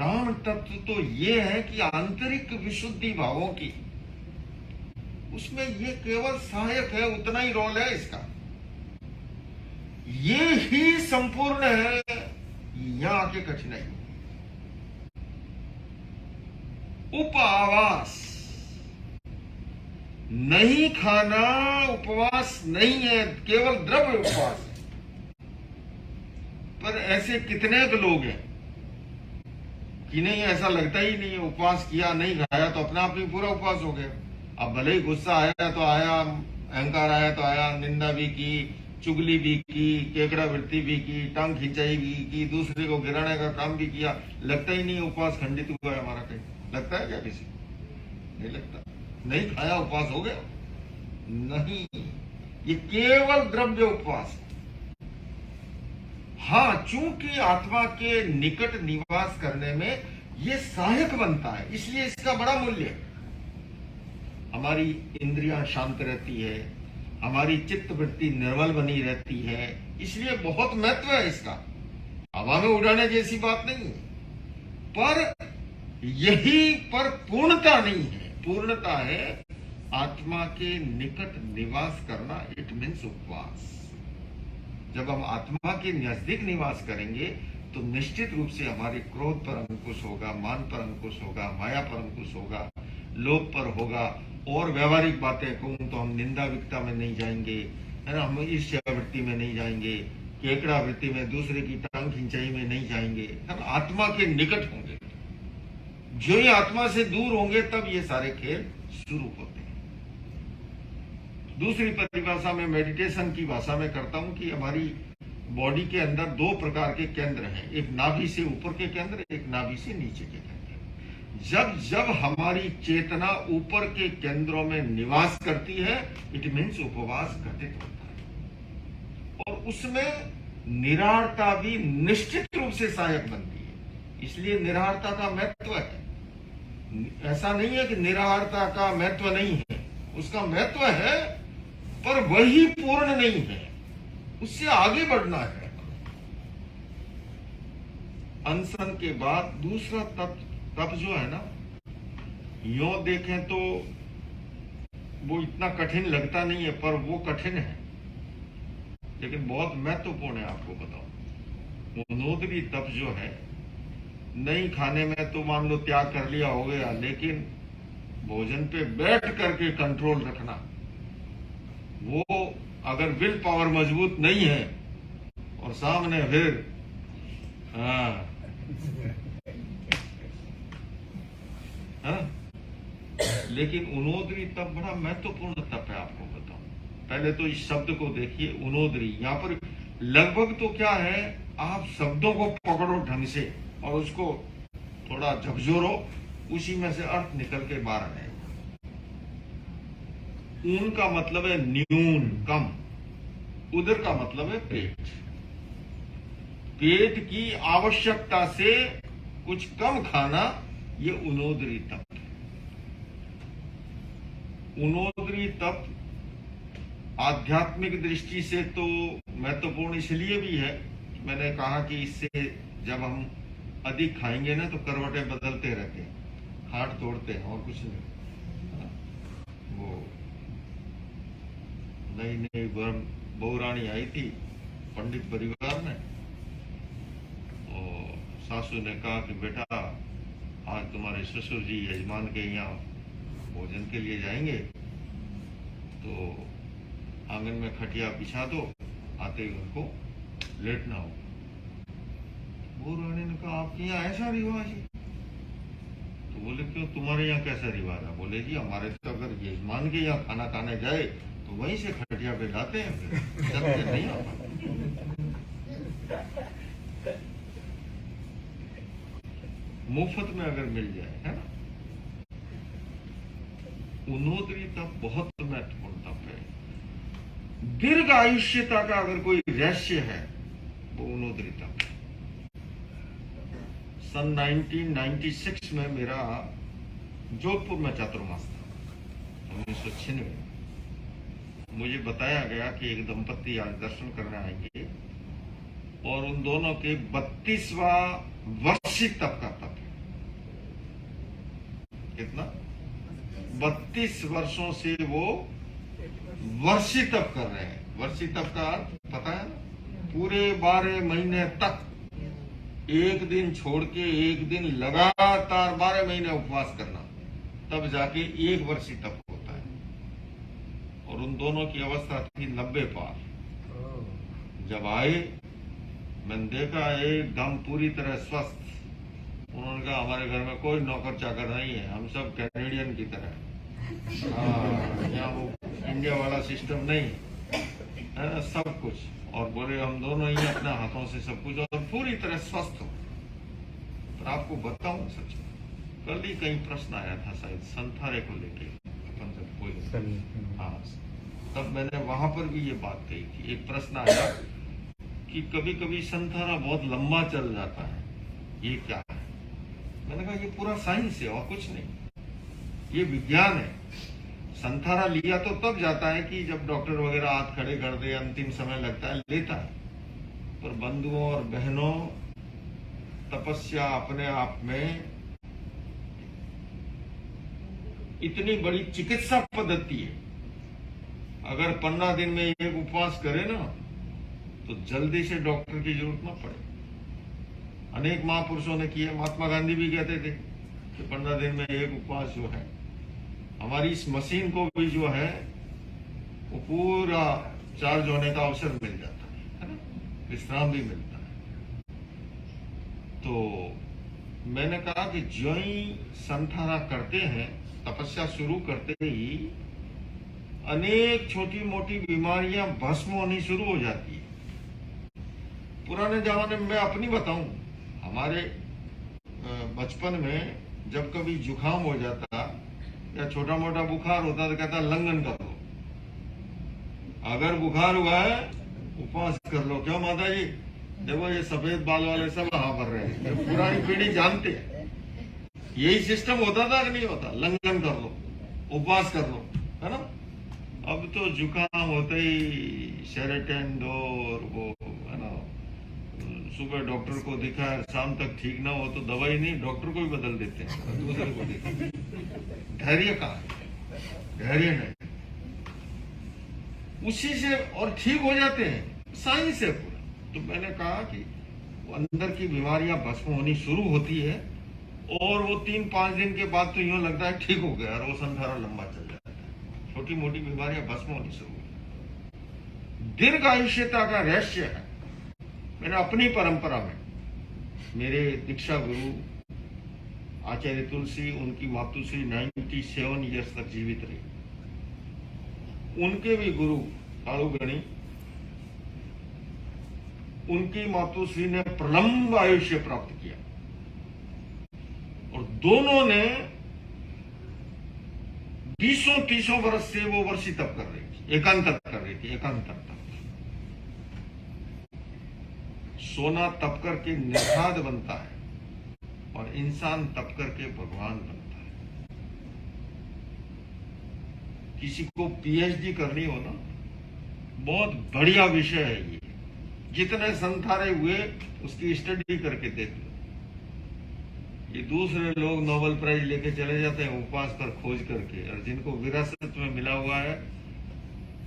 प्राण तत्व तो ये है कि आंतरिक विशुद्धि भावों की, उसमें ये केवल सहायक है, उतना ही रोल है इसका। ये ही संपूर्ण है, यहां आके कठिनाई। उपवास नहीं खाना उपवास नहीं है, केवल द्रव्य उपवास है। पर ऐसे कितने लोग हैं कि नहीं, ऐसा लगता ही नहीं है, उपवास किया नहीं खाया तो अपने आप ही पूरा उपवास हो गया। अब भले ही गुस्सा आया तो आया, अहंकार आया तो आया, निंदा भी की, चुगली भी की, केकड़ा वृत्ति भी की, टांग खिंचाई भी की, दूसरे को गिराने का काम भी किया, लगता ही नहीं उपवास खंडित हुआ है हमारा। कहीं लगता है क्या किसी? नहीं लगता। नहीं खाया उपवास हो गया? नहीं, ये केवल द्रव्य उपवास है। हाँ, चूंकि आत्मा के निकट निवास करने में ये सहायक बनता है, इसलिए इसका बड़ा मूल्य है। हमारी इंद्रियां शांत रहती है, हमारी चित्त वृत्ति निर्मल बनी रहती है, इसलिए बहुत महत्व है इसका। हवा में उड़ाने जैसी बात नहीं है, पर यही पर पूर्णता नहीं है। पूर्णता है आत्मा के निकट निवास करना, इट मीन्स उपवास। जब हम आत्मा के नजदीक निवास करेंगे तो निश्चित रूप से हमारे क्रोध पर अंकुश होगा, मान पर अंकुश होगा, माया पर अंकुश होगा, लोभ पर होगा, और व्यवहारिक बातें कहूं तो हम निंदा विकता में नहीं जाएंगे, है ना, हम ईर्ष्या वृत्ति में नहीं जाएंगे, केकड़ा वृत्ति में, दूसरे की टांग खिंचाई में नहीं जाएंगे, हम आत्मा के निकट होंगे। जो ही आत्मा से दूर होंगे तब ये सारे खेल शुरू होते हैं। दूसरी परिभाषा में, मेडिटेशन की भाषा में करता हूं कि हमारी बॉडी के अंदर दो प्रकार के केंद्र हैं, एक नाभि से ऊपर के केंद्र, एक नाभि से नीचे के केंद्र। जब जब हमारी चेतना ऊपर के केंद्रों में निवास करती है, इट मीन्स उपवास घटित होता है, और उसमें निराहारता भी निश्चित रूप से सहायक बनती है। इसलिए निराहारता का महत्व है। ऐसा नहीं है कि निराहारता का महत्व नहीं है, उसका महत्व है, पर वही पूर्ण नहीं है, उससे आगे बढ़ना है। अनशन के बाद दूसरा तप जो है ना, यो देखें तो वो इतना कठिन लगता नहीं है, पर वो कठिन है, लेकिन बहुत महत्वपूर्ण है। आपको बताओ, मनोदरी तप जो है, नहीं खाने में तो मान लो त्याग कर लिया हो गया, लेकिन भोजन पे बैठ करके कंट्रोल रखना, वो अगर विल पावर मजबूत नहीं है और सामने फिर लेकिन उनोदरी तप बड़ा महत्वपूर्ण तप है। आपको बताऊं, पहले तो इस शब्द को देखिए, उनोदरी। यहां पर लगभग तो क्या है, आप शब्दों को पकड़ो ढंग से और उसको थोड़ा झकझोरो, उसी में से अर्थ निकल के बाहर आएगा। ऊन का मतलब है न्यून, कम। उदर का मतलब है पेट। पेट की आवश्यकता से कुछ कम खाना, ये उनोदरी तप। उनोदरी तप आध्यात्मिक दृष्टि से तो महत्वपूर्ण इसलिए भी है, मैंने कहा कि इससे जब हम अधिक खाएंगे ना तो करवटें बदलते रहते हैं, खाट तोड़ते हैं, और कुछ नहीं। वो नई नई बहुरानी आई थी पंडित परिवार में, और सासू ने कहा कि बेटा, आज तुम्हारे ससुर जी यजमान के यहाँ भोजन के लिए जाएंगे, तो आंगन में खटिया बिछा दो, आते ही उनको लेटना हो। बहुरानी ने कहा, आपके यहाँ ऐसा रिवाज है? तो बोले, क्यों, तुम्हारे यहाँ कैसा रिवाज है? बोले, जी हमारे तो अगर यजमान के यहाँ खाना खाने जाए तो वहीं से खटिया पे लाते हैं, फिर नहीं आता। मुफ्त में अगर मिल जाए, है ना। उनोदरी तप बहुत महत्वपूर्ण तप है। दीर्घ आयुष्यता का अगर कोई रहस्य है, वो उनोदरी तप है। सन 1996 में मेरा जोधपुर में चातुर्मास था, 1996। मुझे बताया गया कि एक दंपत्ति आज दर्शन करने आएंगे, और उन दोनों के 32वां वार्षिक तप का तप है। कितना 32 वर्षों से वो वर्षी तप कर रहे हैं। वर्षी तप का अर्थ पता है ना? पूरे 12 महीने तक एक दिन छोड़ के एक दिन लगातार 12 महीने उपवास करना, तब जाके एक वर्षी तप होता है। और उन दोनों की अवस्था थी 90 पार। जब आए मैंने देखा एकदम पूरी तरह स्वस्थ। उन्होंने कहा हमारे घर में कोई नौकर चाकर नहीं है, हम सब कैनेडियन की तरह। हाँ, यहाँ वो इंडिया वाला सिस्टम नहीं है, सब कुछ। और बोले हम दोनों ही अपने हाथों से सब कुछ, और पूरी तरह स्वस्थ हो। पर आपको बताऊं सच में, कल ही कहीं प्रश्न आया था शायद संथारे को लेके, अपन जब कोई, हाँ, तब मैंने वहां पर भी ये बात कही थी। एक प्रश्न आया कि कभी कभी संथारा बहुत लंबा चल जाता है, ये क्या है? मैंने कहा ये पूरा साइंस है और कुछ नहीं, ये विज्ञान है। संथारा लिया तो तब जाता है कि जब डॉक्टर वगैरह हाथ खड़े कर दे, अंतिम समय लगता है, लेता है। पर बंधुओं और बहनों, तपस्या अपने आप में इतनी बड़ी चिकित्सा पद्धति है। अगर 15 दिन में एक उपवास करे ना, तो जल्दी से डॉक्टर की जरूरत ना पड़े। अनेक महापुरुषों ने किए, महात्मा गांधी भी कहते थे कि 15 दिन में एक उपवास जो है, हमारी इस मशीन को भी जो है वो पूरा चार्ज होने का अवसर मिल जाता है ना, विश्राम भी मिलता है। तो मैंने कहा कि जो ही संथारा करते हैं, तपस्या शुरू करते ही अनेक छोटी मोटी बीमारियां भस्म होनी शुरू हो जाती है। पुराने जमाने में मैं अपनी बताऊं, हमारे बचपन में जब कभी जुकाम हो जाता या छोटा मोटा बुखार होता तो कहता लंघन कर लो, अगर बुखार हुआ है उपवास कर लो। क्यों माता जी? देखो ये सफेद बाल वाले सब वहां पर रहे हैं, पुरानी पीढ़ी जानते हैं। यही सिस्टम होता था कि नहीं होता? लंघन कर लो, उपवास कर लो, है ना? अब तो जुकाम होते ही शेरेटन दो, और वो है ना, सुबह डॉक्टर को दिखाया, शाम तक ठीक ना हो तो दवाई नहीं, डॉक्टर को ही बदल देते हैं, दूसरे को दिखा। धैर्य कहाँ है? धैर्य नहीं, उसी से और ठीक हो जाते हैं, साइंस है पूरा। तो मैंने कहा कि वो अंदर की बीमारियां भस्म होनी शुरू होती है, और वो 3-5 दिन के बाद तो यूं लगता है ठीक हो गया, और वो संथारा लंबा चल जाता है। छोटी मोटी बीमारियां भस्म होनी शुरू होती। दीर्घ आयुष्यता का रहस्य है। मैंने अपनी परंपरा में, मेरे दीक्षा गुरु आचार्य तुलसी, उनकी मातुश्री 97 ईयर्स तक जीवित रही। उनके भी गुरु कालुगणी, उनकी मातुश्री ने प्रलंब आयुष्य प्राप्त किया, और दोनों ने 20-30 वर्ष से वो वर्षी तप कर रही थी, एकांतर कर रही थी, एकांतर तप। सोना तप करके निर्धाद बनता है, और इंसान तप करके भगवान बनता है। किसी को पीएचडी करनी हो ना, बहुत बढ़िया विषय है ये। जितने संथारे हुए उसकी स्टडी करके देख लो। ये दूसरे लोग नोबेल प्राइज लेके चले जाते हैं उपवास पर खोज करके, और जिनको विरासत में मिला हुआ है।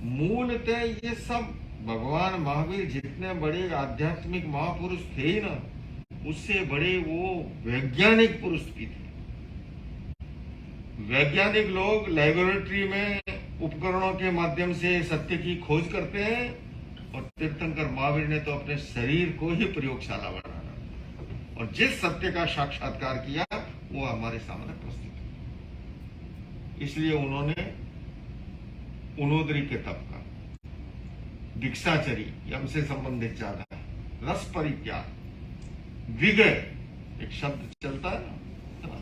मूलतः ये सब भगवान महावीर जितने बड़े आध्यात्मिक महापुरुष थे ना, उससे बड़े वो वैज्ञानिक पुरुष भी थे। वैज्ञानिक लोग लेबोरेटरी में उपकरणों के माध्यम से सत्य की खोज करते हैं, और तीर्थंकर महावीर ने तो अपने शरीर को ही प्रयोगशाला बनाया, और जिस सत्य का साक्षात्कार किया वो हमारे सामने प्रस्तुत है। इसलिए उन्होंने उनोदरी के तप का, दीक्षाचरी हमसे संबंधित ज्यादा है, रस परित्याग, विगय एक शब्द चलता है ना,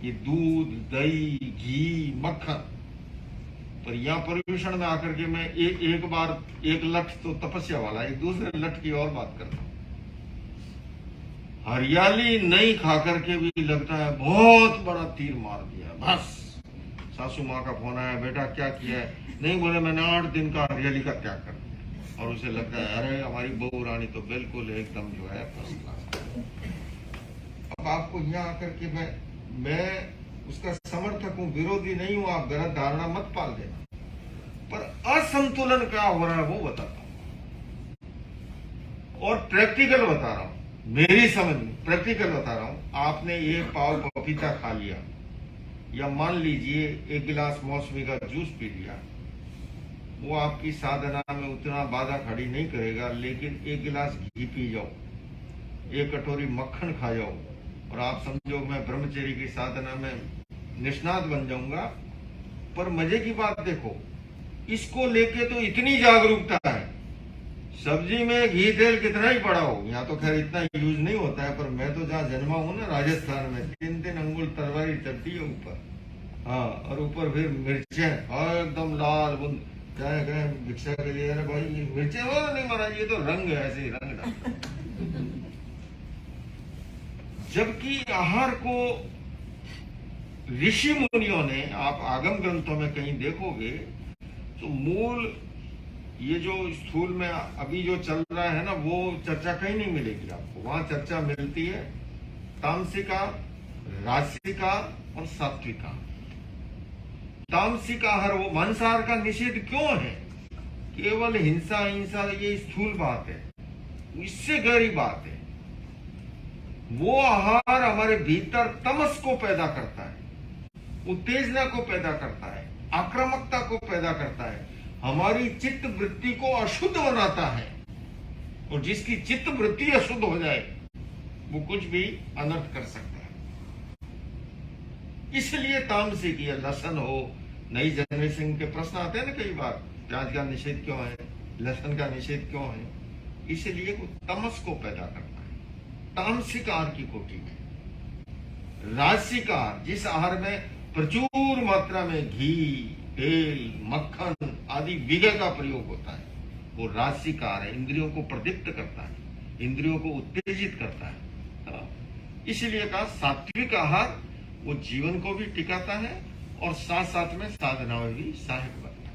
ये दूध, दही, घी, मक्खन। पर यहाँ पर्यूषण में आकर के मैं एक बार एक लठ तो तपस्या वाला, एक दूसरे लठ की और बात करता हूं। हरियाली नहीं खा करके भी लगता है बहुत बड़ा तीर मार दिया। बस सासू माँ का फोन आया, बेटा क्या किया है? नहीं बोले मैंने 8 दिन का हरियाली का त्याग कर दिया। और उसे लगता है अरे हमारी बहू रानी तो बिल्कुल एकदम जो है फर्स्ट क्लास। अब आपको यहाँ आकर के मैं उसका समर्थक हूं, विरोधी नहीं हूं, आप गलत धारणा मत पाल देना। पर असंतुलन क्या हो रहा है वो बताता हूं, और प्रैक्टिकल बता रहा हूं, मेरी समझ में प्रैक्टिकल बता रहा हूं। आपने एक पाव पपीता खा लिया, या मान लीजिए एक गिलास मौसमी का जूस पी लिया, वो आपकी साधना में उतना बाधा खड़ी नहीं करेगा। लेकिन एक गिलास घी पी जाओ, एक कटोरी मक्खन खा जाओ, और आप समझो मैं ब्रह्मचर्य की साधना में निष्णात बन जाऊंगा। पर मजे की बात देखो, इसको लेके तो इतनी जागरूकता है। सब्जी में घी तेल कितना ही पड़ा हो, यहाँ तो खैर इतना यूज नहीं होता है, पर मैं तो जहाँ जन्मा हूं ना, राजस्थान में 3-3 अंगुल तलवारी चलती है ऊपर। हाँ, और ऊपर फिर मिर्चें, एकदम लाल बुंद। क्या कहें भिक्षा के लिए, अरे भाई मिर्चें हो नहीं महाराज, ये तो रंग है, ऐसे ही रंग डाल। जबकि आहार को ऋषि मुनियों ने, आप आगम ग्रंथों में कहीं देखोगे तो मूल ये जो स्थूल में अभी जो चल रहा है ना, वो चर्चा कहीं नहीं मिलेगी आपको। वहां चर्चा मिलती है तामसिका, राजसिका और सात्विका। तामसिक आहार, वो मांसाहार का निषेध क्यों है? केवल हिंसा हिंसा ये स्थूल बात है, इससे गहरी बात है। वो आहार हमारे भीतर तमस को पैदा करता है, उत्तेजना को पैदा करता है, आक्रामकता को पैदा करता है, हमारी चित्त वृत्ति को अशुद्ध बनाता है। और जिसकी चित्त वृत्ति अशुद्ध हो जाए वो कुछ भी अनर्थ कर सकता है। इसलिए तामसिक, या लहसन हो, नई जनरेशन के प्रश्न आते हैं ना कई बार, प्याज का निषेध क्यों है, लहसन का निषेध क्यों है? इसलिए वो तमस को पैदा करता है, तामसिक आहार की कोटि में। राजसिक आहार, जिस आहार में प्रचुर मात्रा में घी, तेल, मक्खन आदि विघ्न का प्रयोग होता है, वो राजसिक आहार है। इंद्रियों को प्रदीप्त करता है, इंद्रियों को उत्तेजित करता है। इसलिए कहा सात्विक आहार वो जीवन को भी टिकाता है और साथ साथ में साधना में भी सहायक बनता है।